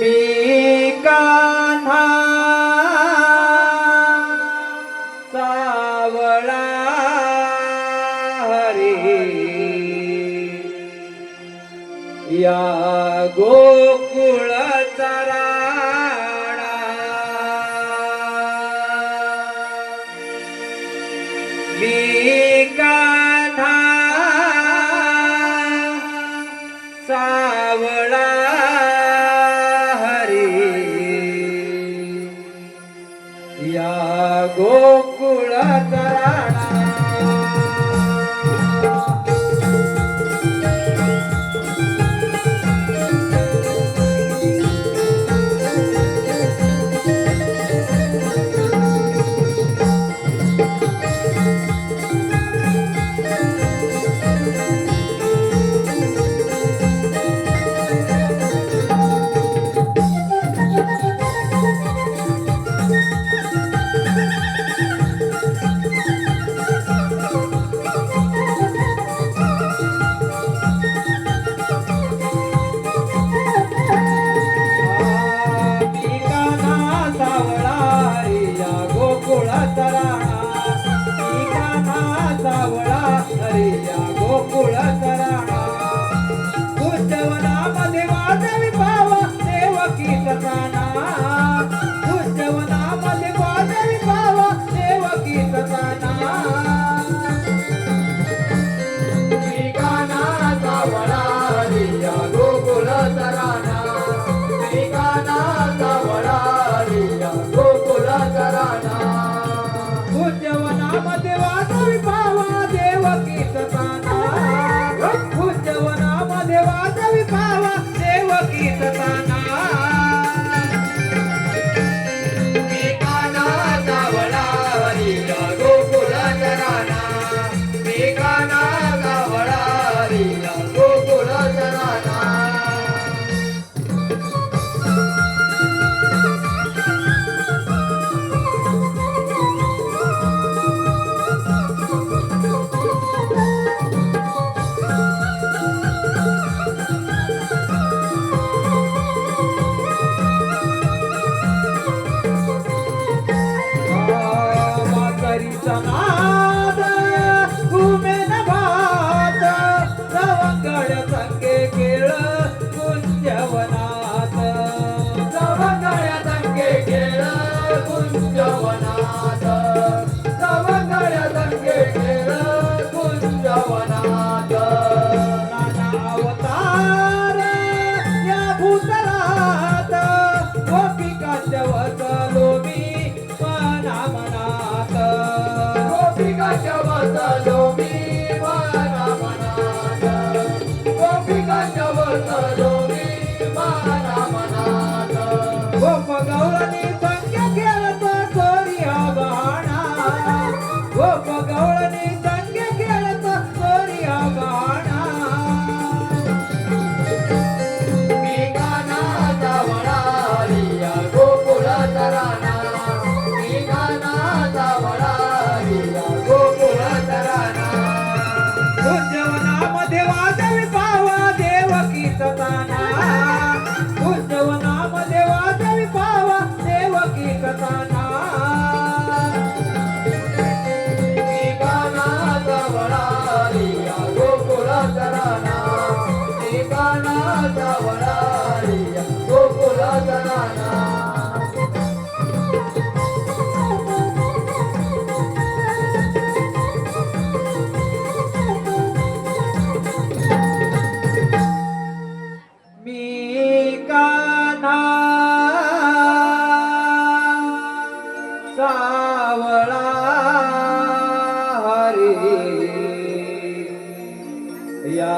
मी कान्हा सावळा हरी या गोकुळ चराणा मी कान्हा सावळा या गोकुळ चराणा गोकुळ चराणा उज्जवनामध्ये वाजवी पावा देवकीचा ताना उज्जवनामध्ये वाजवी पावा देवकीचा ताना मी कान्हा सावळा या गोकुळ चराणा मी कान्हा सावळा या गोकुळ चराणा उज्जवनामध्ये वाजवी पावा देवकीचा ताना उज्जवनामध्ये वाजवी पावा देवकीचा ताना मी कान्हा सावळा या गोकुळ चराणा मी कान्हा सावळा या गोकुळ चराणा नाद घुमेन भात सवंगड संगे खेळ कुंजवनात सवंगड संगे खेळ कुंजवनात सवंगड संगे खेळ कुंजवनात नाना अवतार या भूतलात गोपिकांच्या वसलो मी मना मनात गोपिकांच्या वसलो मी मना मनात गोपिकांच्या वसलो मी मना मनात गोप गवळणी संख्या खेळत चोरिया गाणा गोप गवळणी संख्या खेळत चोरिया गाणा मी कान्हा सावळा या गोकुळ चराणा मी कान्हा सावळा या गोकुळ चराणा उज्जवनामध्ये वाजवी पावा देवकीचा ताना उज्जवनामध्ये वाजवी पावा देवकीचा ताना मी कान्हा सावळा या गोकुळ चराणा मी कान्हा सावळा या गोकुळ चराणा मी कान्हा सावळा हरी या